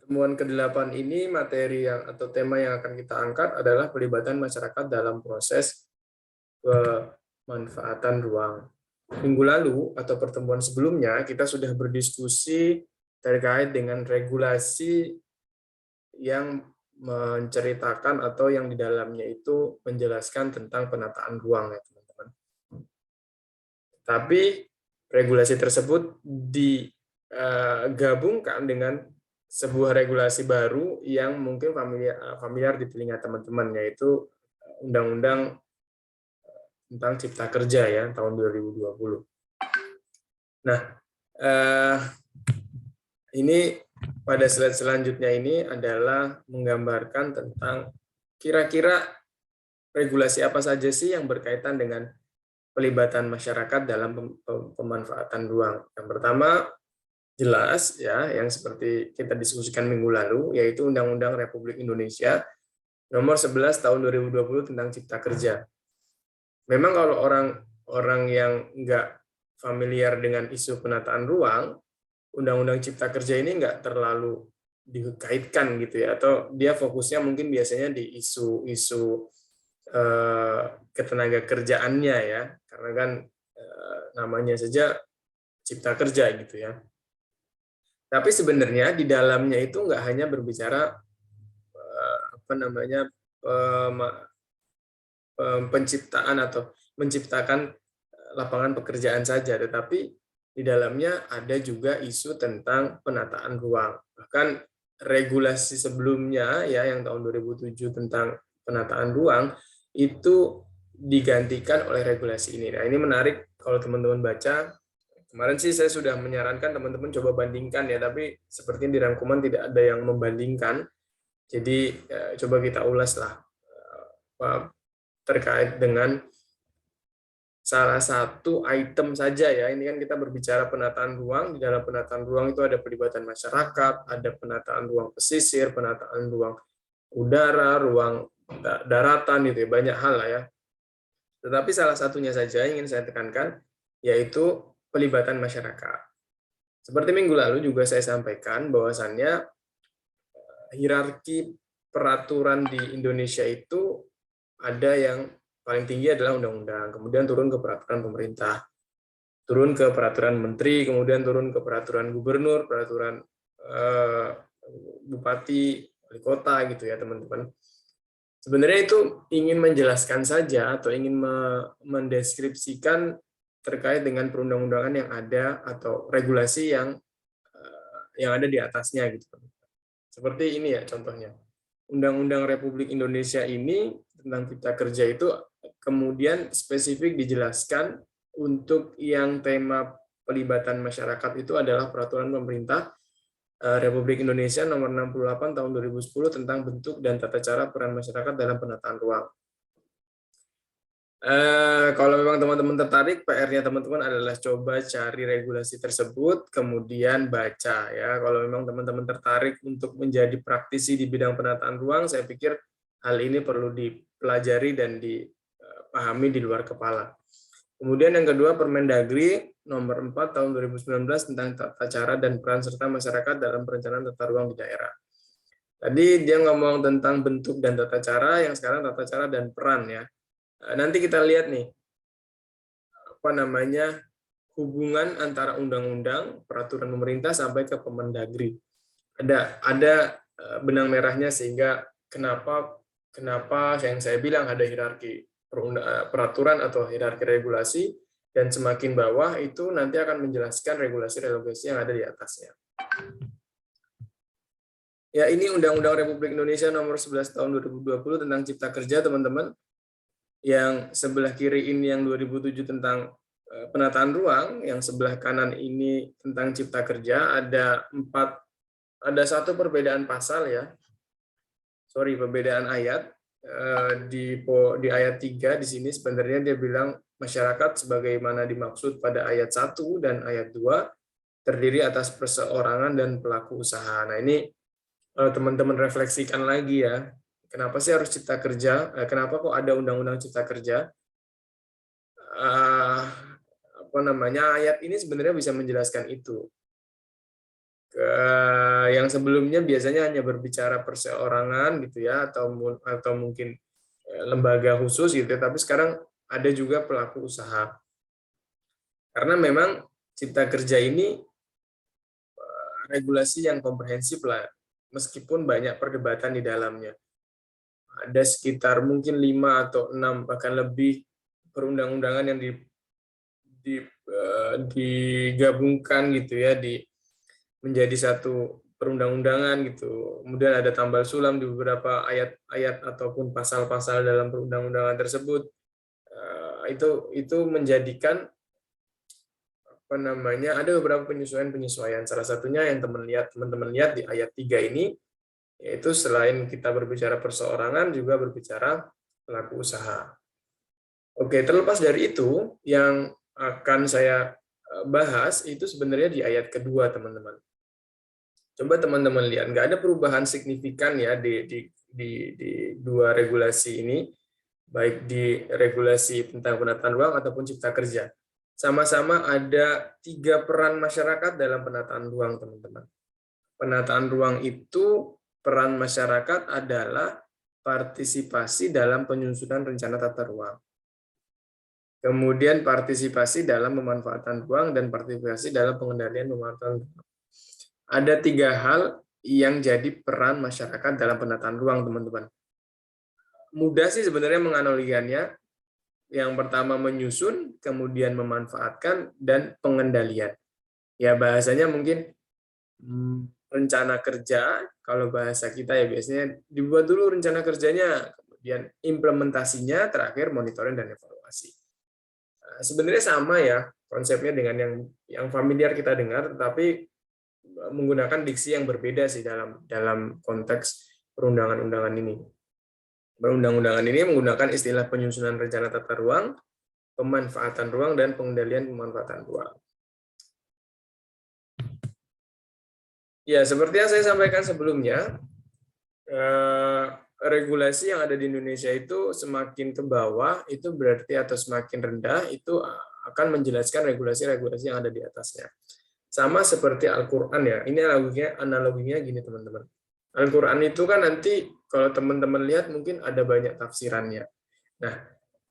Pertemuan ke-8 ini materi yang atau tema yang akan kita angkat adalah pelibatan masyarakat dalam proses pemanfaatan ruang. Minggu lalu atau pertemuan sebelumnya kita sudah berdiskusi terkait dengan regulasi yang menceritakan atau yang di dalamnya itu menjelaskan tentang penataan ruang ya teman-teman. Tapi regulasi tersebut digabungkan dengan sebuah regulasi baru yang mungkin familiar di telinga teman-teman, yaitu Undang-Undang tentang Cipta Kerja ya tahun 2020. Nah, ini pada slide selanjutnya ini adalah menggambarkan tentang kira-kira regulasi apa saja sih yang berkaitan dengan pelibatan masyarakat dalam pemanfaatan ruang. Yang pertama, jelas ya, yang seperti kita diskusikan minggu lalu, yaitu Undang-Undang Republik Indonesia Nomor 11 Tahun 2020 tentang Cipta Kerja. Memang kalau orang yang nggak familiar dengan isu penataan ruang, Undang-Undang Cipta Kerja ini nggak terlalu dikaitkan gitu ya, atau dia fokusnya mungkin biasanya di isu-isu ketenaga kerjaannya ya, karena kan namanya saja Cipta Kerja gitu ya. Tapi sebenarnya di dalamnya itu nggak hanya berbicara penciptaan atau menciptakan lapangan pekerjaan saja, tetapi di dalamnya ada juga isu tentang penataan ruang. Bahkan regulasi sebelumnya ya yang tahun 2007 tentang penataan ruang itu digantikan oleh regulasi ini. Nah, ini menarik kalau teman-teman baca. Kemarin sih saya sudah menyarankan teman-teman coba bandingkan ya, tapi sepertinya di rangkuman tidak ada yang membandingkan. Jadi coba kita ulas lah terkait dengan salah satu item saja ya. Ini kan kita berbicara penataan ruang. Di dalam penataan ruang itu ada pelibatan masyarakat, ada penataan ruang pesisir, penataan ruang udara, ruang daratan gitu ya, banyak hal lah ya. Tetapi salah satunya saja yang ingin saya tekankan yaitu pelibatan masyarakat. Seperti minggu lalu juga saya sampaikan bahwasannya hierarki peraturan di Indonesia itu ada yang paling tinggi adalah undang-undang, kemudian turun ke peraturan pemerintah, turun ke peraturan menteri, kemudian turun ke peraturan gubernur, peraturan bupati, wali kota gitu ya teman-teman. Sebenarnya itu ingin menjelaskan saja atau ingin mendeskripsikan terkait dengan perundang-undangan yang ada atau regulasi yang ada di atasnya gitu. Seperti ini ya contohnya. Undang-Undang Republik Indonesia ini tentang Cipta Kerja itu kemudian spesifik dijelaskan untuk yang tema pelibatan masyarakat itu adalah peraturan pemerintah Republik Indonesia nomor 68 tahun 2010 tentang bentuk dan tata cara peran masyarakat dalam penataan ruang. Kalau memang teman-teman tertarik, PR-nya teman-teman adalah coba cari regulasi tersebut, kemudian baca ya. Kalau memang teman-teman tertarik untuk menjadi praktisi di bidang penataan ruang, saya pikir hal ini perlu dipelajari dan dipahami di luar kepala. Kemudian yang kedua, Permendagri nomor 4 tahun 2019 tentang tata cara dan peran serta masyarakat dalam perencanaan tata ruang di daerah. Tadi dia ngomong tentang bentuk dan tata cara, yang sekarang tata cara dan peran ya. Nanti kita lihat nih hubungan antara undang-undang, peraturan pemerintah sampai ke Permendagri. Ada benang merahnya sehingga kenapa yang saya bilang ada hierarki peraturan atau hierarki regulasi, dan semakin bawah itu nanti akan menjelaskan regulasi-regulasi yang ada di atasnya. Ya, ini Undang-Undang Republik Indonesia nomor 11 tahun 2020 tentang Cipta Kerja, teman-teman. Yang sebelah kiri ini yang 2007 tentang penataan ruang, yang sebelah kanan ini tentang Cipta Kerja. Ada satu perbedaan pasal ya. Perbedaan ayat. Di ayat 3 di sini sebenarnya dia bilang masyarakat sebagaimana dimaksud pada ayat 1 dan ayat 2 terdiri atas perseorangan dan pelaku usaha. Nah, ini teman-teman refleksikan lagi ya. Kenapa sih harus Cipta Kerja? Kenapa kok ada Undang-Undang Cipta Kerja? Ayat ini sebenarnya bisa menjelaskan itu. yang sebelumnya biasanya hanya berbicara perseorangan gitu ya, atau mungkin lembaga khusus gitu, tapi sekarang ada juga pelaku usaha. Karena memang Cipta Kerja ini regulasi yang komprehensif lah, meskipun banyak perdebatan di dalamnya. Ada sekitar mungkin 5 atau 6 bahkan lebih perundang-undangan yang digabungkan gitu ya, menjadi satu perundang-undangan gitu. Kemudian ada tambal sulam di beberapa ayat-ayat ataupun pasal-pasal dalam perundang-undangan tersebut. Itu menjadikan ada beberapa penyesuaian. Salah satunya yang teman-teman lihat di ayat 3 ini, yaitu selain kita berbicara perseorangan juga berbicara pelaku usaha. Oke, terlepas dari itu, yang akan saya bahas itu sebenarnya di ayat kedua, teman-teman. Coba teman-teman lihat, nggak ada perubahan signifikan ya di dua regulasi ini, baik di regulasi tentang penataan ruang ataupun Cipta Kerja. Sama-sama ada 3 peran masyarakat dalam penataan ruang, teman-teman. Penataan ruang itu, peran masyarakat adalah partisipasi dalam penyusunan rencana tata ruang. Kemudian partisipasi dalam pemanfaatan ruang dan partisipasi dalam pengendalian pemanfaatan ruang. Ada 3 hal yang jadi peran masyarakat dalam penataan ruang, teman-teman. Mudah sih sebenarnya menganalogikannya. Yang pertama menyusun, kemudian memanfaatkan, dan pengendalian. Ya bahasanya mungkin rencana kerja, kalau bahasa kita ya biasanya dibuat dulu rencana kerjanya, kemudian implementasinya, terakhir monitoring dan evaluasi. Sebenarnya sama ya konsepnya dengan yang familiar kita dengar, tetapi menggunakan diksi yang berbeda sih dalam konteks perundangan-undangan ini. Perundang-undangan ini menggunakan istilah penyusunan rencana tata ruang, pemanfaatan ruang, dan pengendalian pemanfaatan ruang. Ya, seperti yang saya sampaikan sebelumnya, regulasi yang ada di Indonesia itu semakin ke bawah, itu berarti atau semakin rendah, itu akan menjelaskan regulasi-regulasi yang ada di atasnya. Sama seperti Al-Quran ya, ini analoginya gini teman-teman. Al-Quran itu kan nanti kalau teman-teman lihat mungkin ada banyak tafsirannya. Nah,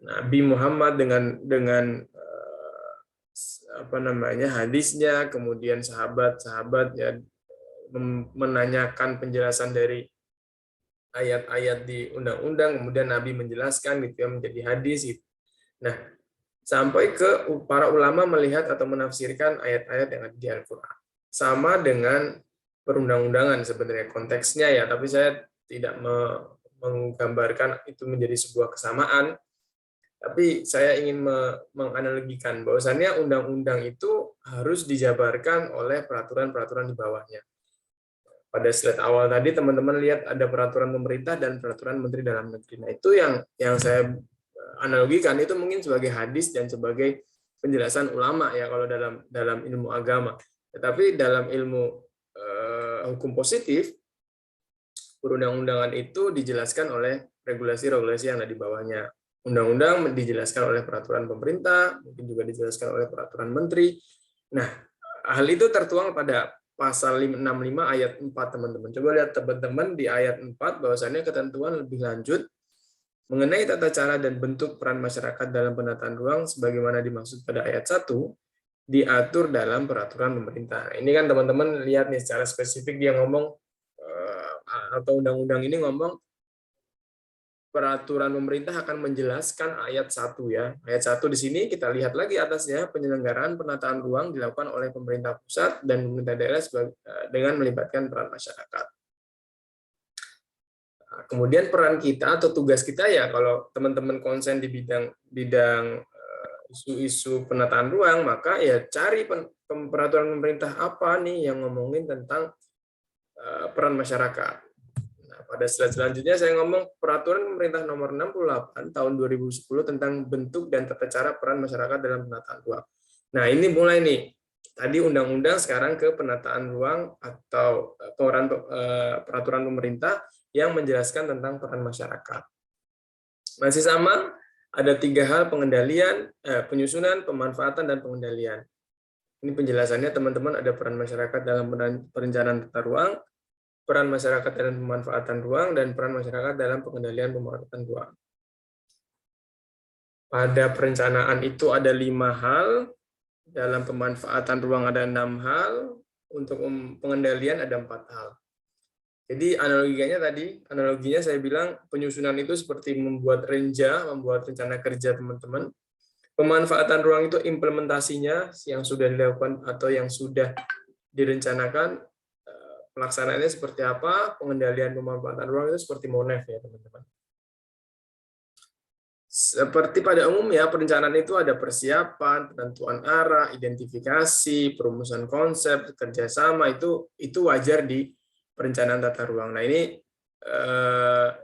Nabi Muhammad dengan hadisnya, kemudian sahabat ya menanyakan penjelasan dari ayat-ayat di undang-undang, kemudian Nabi menjelaskan gitu ya menjadi hadis gitu. Nah, sampai ke para ulama melihat atau menafsirkan ayat-ayat yang ada di Al-Quran. Sama dengan perundang-undangan sebenarnya konteksnya ya, tapi saya tidak menggambarkan itu menjadi sebuah kesamaan, tapi saya ingin menganalogikan bahwasannya undang-undang itu harus dijabarkan oleh peraturan-peraturan di bawahnya. Pada slide awal tadi teman-teman lihat ada peraturan pemerintah dan peraturan Menteri Dalam Negeri. Nah, itu yang saya analogikan itu mungkin sebagai hadis dan sebagai penjelasan ulama ya kalau dalam ilmu agama. Tetapi dalam ilmu hukum positif, perundang-undangan itu dijelaskan oleh regulasi-regulasi yang ada di bawahnya. Undang-undang dijelaskan oleh peraturan pemerintah, mungkin juga dijelaskan oleh peraturan menteri. Nah, hal itu tertuang pada pasal 65 ayat 4, teman-teman. Coba lihat teman-teman di ayat 4 bahwasannya ketentuan lebih lanjut mengenai tata cara dan bentuk peran masyarakat dalam penataan ruang sebagaimana dimaksud pada ayat 1 diatur dalam peraturan pemerintah. Ini kan teman-teman lihat nih secara spesifik dia ngomong atau undang-undang ini ngomong peraturan pemerintah akan menjelaskan ayat 1 ya. Ayat 1 di sini kita lihat lagi atasnya, penyelenggaraan penataan ruang dilakukan oleh pemerintah pusat dan pemerintah daerah dengan melibatkan peran masyarakat. Kemudian peran kita atau tugas kita ya kalau teman-teman konsen di bidang isu-isu penataan ruang, maka ya cari peraturan pemerintah apa nih yang ngomongin tentang peran masyarakat. Nah, pada slide selanjutnya saya ngomong peraturan pemerintah nomor 68 tahun 2010 tentang bentuk dan tata cara peran masyarakat dalam penataan ruang. Nah, ini mulai nih. Tadi undang-undang, sekarang ke penataan ruang atau peraturan pemerintah yang menjelaskan tentang peran masyarakat. Masih sama, ada 3 hal pengendalian, penyusunan, pemanfaatan, dan pengendalian. Ini penjelasannya teman-teman, ada peran masyarakat dalam perencanaan tata ruang, peran masyarakat dalam pemanfaatan ruang, dan peran masyarakat dalam pengendalian pemanfaatan ruang. Pada perencanaan itu ada 5 hal, dalam pemanfaatan ruang ada 6 hal, untuk pengendalian ada 4 hal. Jadi analoginya saya bilang penyusunan itu seperti membuat renja, membuat rencana kerja teman-teman. Pemanfaatan ruang itu implementasinya yang sudah dilakukan atau yang sudah direncanakan, pelaksanaannya seperti apa, pengendalian pemanfaatan ruang itu seperti MONEF ya teman-teman. Seperti pada umumnya, perencanaan itu ada persiapan, penentuan arah, identifikasi, perumusan konsep, kerjasama, itu wajar di perencanaan tata ruang. Nah ini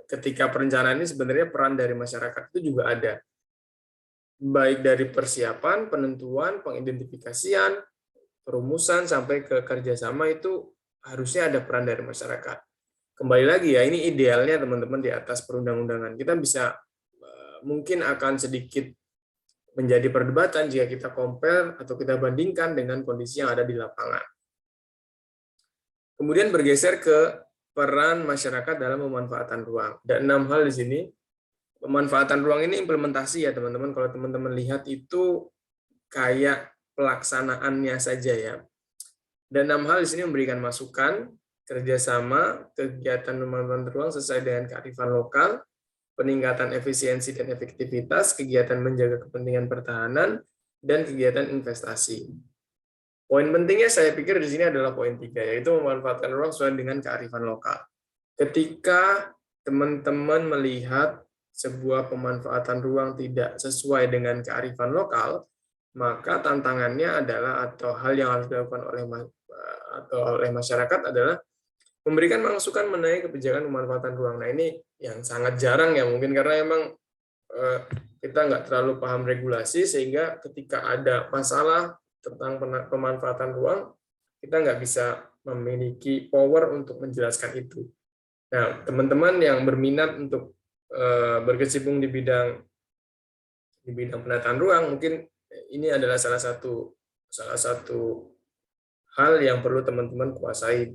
ketika perencanaan ini sebenarnya peran dari masyarakat itu juga ada. Baik dari persiapan, penentuan, pengidentifikasian, perumusan, sampai ke kerjasama itu harusnya ada peran dari masyarakat. Kembali lagi ya, ini idealnya teman-teman di atas perundang-undangan. Kita bisa mungkin akan sedikit menjadi perdebatan jika kita compare atau kita bandingkan dengan kondisi yang ada di lapangan. Kemudian bergeser ke peran masyarakat dalam pemanfaatan ruang. Ada 6 hal di sini. Pemanfaatan ruang ini implementasi ya teman-teman. Kalau teman-teman lihat itu kayak pelaksanaannya saja ya. Dan 6 hal di sini memberikan masukan, kerjasama, kegiatan pemanfaatan ruang sesuai dengan kearifan lokal, peningkatan efisiensi dan efektivitas, kegiatan menjaga kepentingan pertahanan, dan kegiatan investasi. Poin pentingnya saya pikir di sini adalah poin 3, yaitu memanfaatkan ruang sesuai dengan kearifan lokal. Ketika teman-teman melihat sebuah pemanfaatan ruang tidak sesuai dengan kearifan lokal, maka tantangannya adalah, atau hal yang harus dilakukan oleh masyarakat adalah memberikan masukan mengenai kebijakan pemanfaatan ruang. Nah ini yang sangat jarang ya, mungkin karena memang kita nggak terlalu paham regulasi, sehingga ketika ada masalah tentang pemanfaatan ruang, kita nggak bisa memiliki power untuk menjelaskan itu. Nah, teman-teman yang berminat untuk berkecimpung di bidang penataan ruang, mungkin ini adalah salah satu hal yang perlu teman-teman kuasai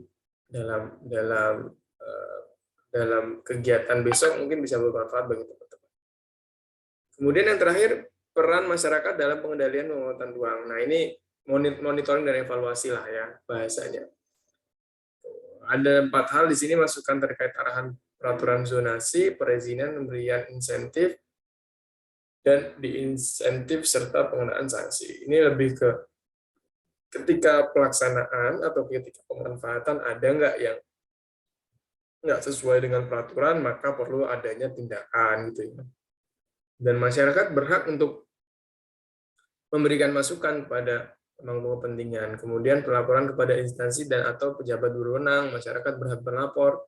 dalam kegiatan besok, mungkin bisa bermanfaat bagi teman-teman. Kemudian yang terakhir, peran masyarakat dalam pengendalian pemanfaatan ruang. Nah ini monitoring dan evaluasi lah ya bahasanya. Ada 4 hal di sini masukan terkait arahan peraturan zonasi, perizinan, pemberian insentif, dan diinsentif serta pengenaan sanksi. Ini lebih ke ketika pelaksanaan atau ketika pemanfaatan ada nggak yang nggak sesuai dengan peraturan, maka perlu adanya tindakan gitu ya. Dan masyarakat berhak untuk memberikan masukan kepada pemangku kepentingan. Kemudian pelaporan kepada instansi dan atau pejabat berwenang, masyarakat berhak berlapor.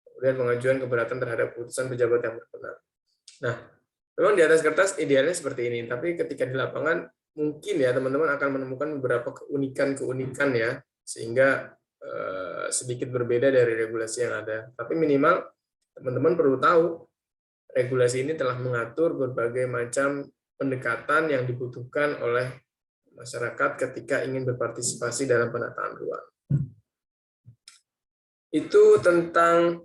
Kemudian pengajuan keberatan terhadap putusan pejabat yang berwenang. Nah, memang di atas kertas idealnya seperti ini, tapi ketika di lapangan mungkin ya teman-teman akan menemukan beberapa keunikan ya, sehingga sedikit berbeda dari regulasi yang ada. Tapi minimal teman-teman perlu tahu regulasi ini telah mengatur berbagai macam pendekatan yang dibutuhkan oleh masyarakat ketika ingin berpartisipasi dalam penataan ruang. Itu tentang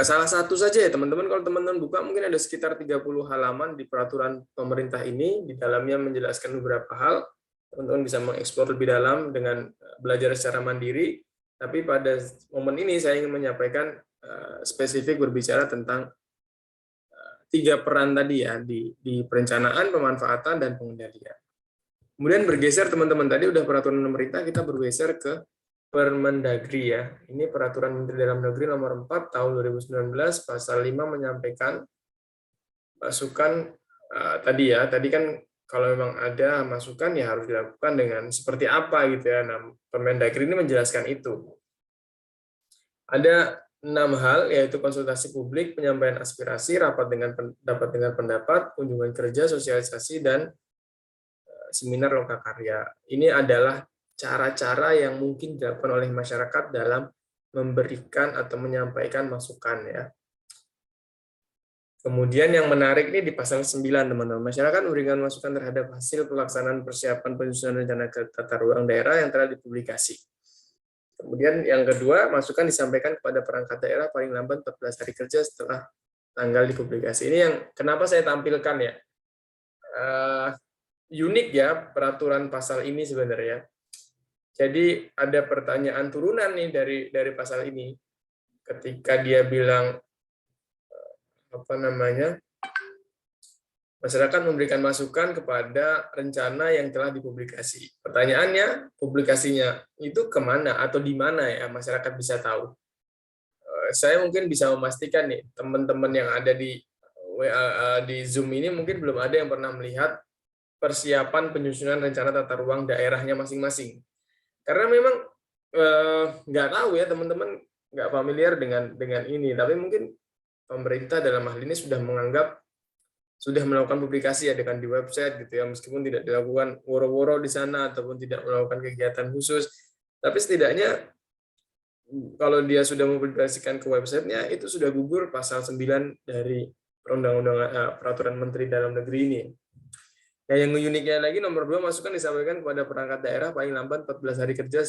salah satu saja ya teman-teman. Kalau teman-teman buka mungkin ada sekitar 30 halaman di peraturan pemerintah ini. Di dalamnya menjelaskan beberapa hal. Teman-teman bisa mengeksplor lebih dalam dengan belajar secara mandiri. Tapi pada momen ini saya ingin menyampaikan spesifik berbicara tentang 3 peran tadi ya, di perencanaan, pemanfaatan, dan pengendalian. Kemudian bergeser teman-teman, tadi udah peraturan pemerintah, kita bergeser ke Permendagri ya. Ini peraturan Menteri Dalam Negeri nomor 4 tahun 2019 pasal 5 menyampaikan masukan tadi kan kalau memang ada masukan ya harus dilakukan dengan seperti apa gitu ya. Nah, Permendagri ini menjelaskan itu. Ada 6 hal, yaitu konsultasi publik, penyampaian aspirasi, rapat dengan pendapat, kunjungan kerja, sosialisasi, dan seminar lokakarya. Ini adalah cara-cara yang mungkin dilakukan oleh masyarakat dalam memberikan atau menyampaikan masukan ya. Kemudian yang menarik nih di pasal 9, teman-teman. Masyarakat memberikan masukan terhadap hasil pelaksanaan persiapan penyusunan rencana tata ruang daerah yang telah dipublikasi. Kemudian yang kedua, masukan disampaikan kepada perangkat daerah paling lambat 14 hari kerja setelah tanggal dipublikasi. Ini yang kenapa saya tampilkan ya. Unik ya peraturan pasal ini sebenarnya. Jadi ada pertanyaan turunan nih dari pasal ini. Ketika dia bilang masyarakat memberikan masukan kepada rencana yang telah dipublikasi. Pertanyaannya, publikasinya itu kemana atau di mana ya masyarakat bisa tahu? Saya mungkin bisa memastikan nih, teman-teman yang ada di Zoom ini mungkin belum ada yang pernah melihat persiapan penyusunan rencana tata ruang daerahnya masing-masing. Karena memang nggak tahu ya teman-teman, nggak familiar dengan ini, tapi mungkin pemerintah dalam hal ini sudah melakukan publikasi ya dengan di website gitu ya, meskipun tidak dilakukan woro-woro di sana ataupun tidak melakukan kegiatan khusus, tapi setidaknya kalau dia sudah mempublikasikan ke websitenya itu sudah gugur pasal 9 dari peraturan Menteri Dalam Negeri ini. Nah, yang uniknya lagi nomor 2, masukan disampaikan kepada perangkat daerah paling lambat 14 hari kerja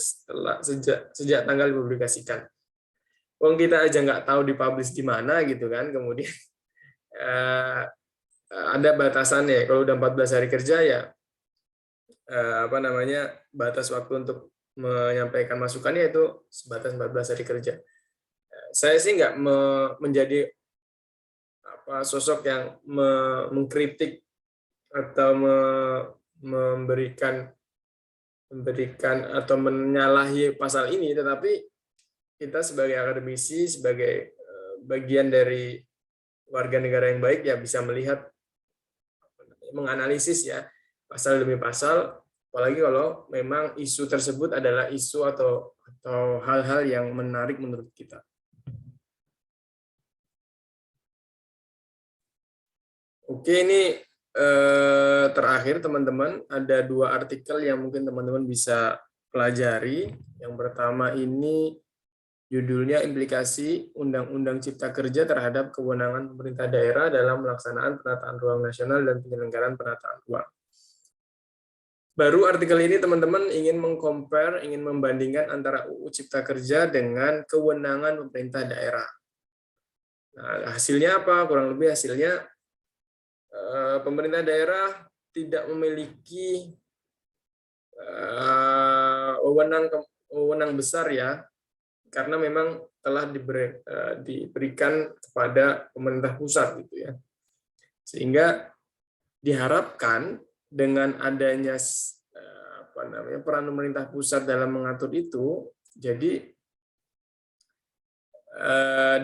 sejak tanggal dipublikasikan. Wong kita aja nggak tahu dipublish di mana gitu kan, kemudian ada batasannya. Kalau udah 14 hari kerja ya batas waktu untuk menyampaikan masukannya itu sebatas 14 hari kerja. Saya sih nggak menjadi sosok yang mengkritik atau memberikan atau menyalahi pasal ini, tetapi kita sebagai akademisi, sebagai bagian dari warga negara yang baik ya bisa melihat, menganalisis ya pasal demi pasal, apalagi kalau memang isu tersebut adalah isu atau hal-hal yang menarik menurut kita. Oke, ini terakhir teman-teman, ada 2 artikel yang mungkin teman-teman bisa pelajari. Yang pertama ini judulnya Implikasi Undang-Undang Cipta Kerja terhadap kewenangan pemerintah daerah dalam pelaksanaan penataan ruang nasional dan penyelenggaraan penataan ruang. Baru artikel ini teman-teman ingin ingin membandingkan antara UU Cipta Kerja dengan kewenangan pemerintah daerah. Nah, hasilnya apa? Kurang lebih hasilnya pemerintah daerah tidak memiliki wewenang besar ya, karena memang telah diberikan kepada pemerintah pusat gitu ya. Sehingga diharapkan dengan adanya peran pemerintah pusat dalam mengatur itu, jadi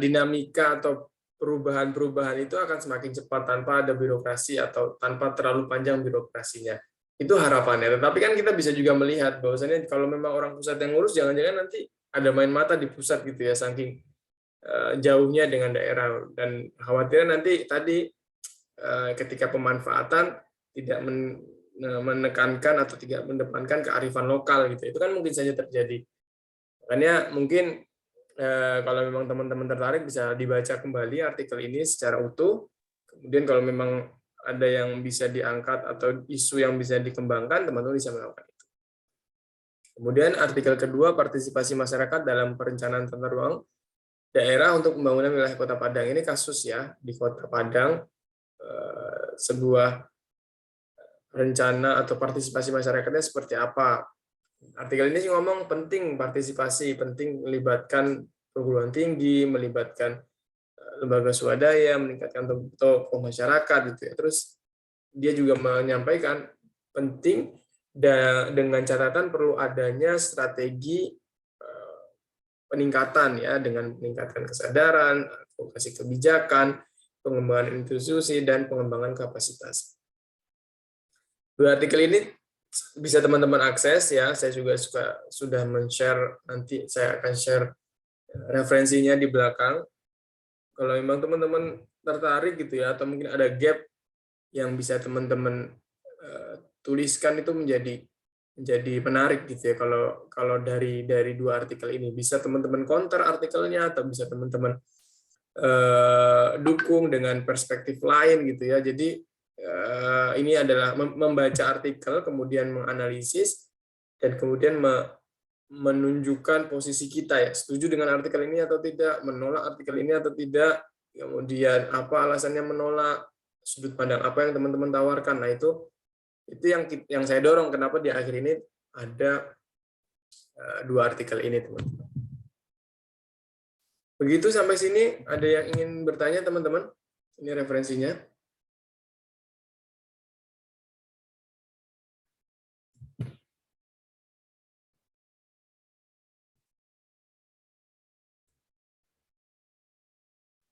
dinamika atau perubahan-perubahan itu akan semakin cepat tanpa ada birokrasi atau tanpa terlalu panjang birokrasinya. Itu harapannya. Tetapi kan kita bisa juga melihat bahwasannya kalau memang orang pusat yang ngurus, jangan-jangan nanti ada main mata di pusat gitu ya, saking jauhnya dengan daerah, dan khawatirnya nanti tadi ketika pemanfaatan tidak menekankan atau tidak mendepankan kearifan lokal gitu. Itu kan mungkin saja terjadi. Makanya mungkin kalau memang teman-teman tertarik bisa dibaca kembali artikel ini secara utuh. Kemudian kalau memang ada yang bisa diangkat atau isu yang bisa dikembangkan, teman-teman bisa melakukan itu. Kemudian artikel kedua, partisipasi masyarakat dalam perencanaan tata ruang daerah untuk pembangunan wilayah Kota Padang. Ini kasus ya, di Kota Padang, sebuah rencana atau partisipasi masyarakatnya seperti apa. Artikel ini sih ngomong penting partisipasi, penting melibatkan perguruan tinggi, melibatkan lembaga swadaya, meningkatkan tokoh masyarakat gitu ya. Terus dia juga menyampaikan penting dengan catatan perlu adanya strategi peningkatan ya, dengan meningkatkan kesadaran, advokasi kebijakan, pengembangan institusi, dan pengembangan kapasitas. Dua artikel ini bisa teman-teman akses ya. Saya juga sudah men-share, nanti saya akan share referensinya di belakang. Kalau memang teman-teman tertarik gitu ya, atau mungkin ada gap yang bisa teman-teman tuliskan, itu menjadi menarik gitu ya. Kalau dari 2 artikel ini bisa teman-teman counter artikelnya, atau bisa teman-teman dukung dengan perspektif lain gitu ya. Jadi ini adalah membaca artikel, kemudian menganalisis, dan kemudian menunjukkan posisi kita ya, setuju dengan artikel ini atau tidak, menolak artikel ini atau tidak, kemudian apa alasannya menolak, sudut pandang apa yang teman-teman tawarkan. Nah, itu yang saya dorong kenapa di akhir ini ada 2 artikel ini, teman-teman. Begitu sampai sini, ada yang ingin bertanya, teman-teman? Ini referensinya.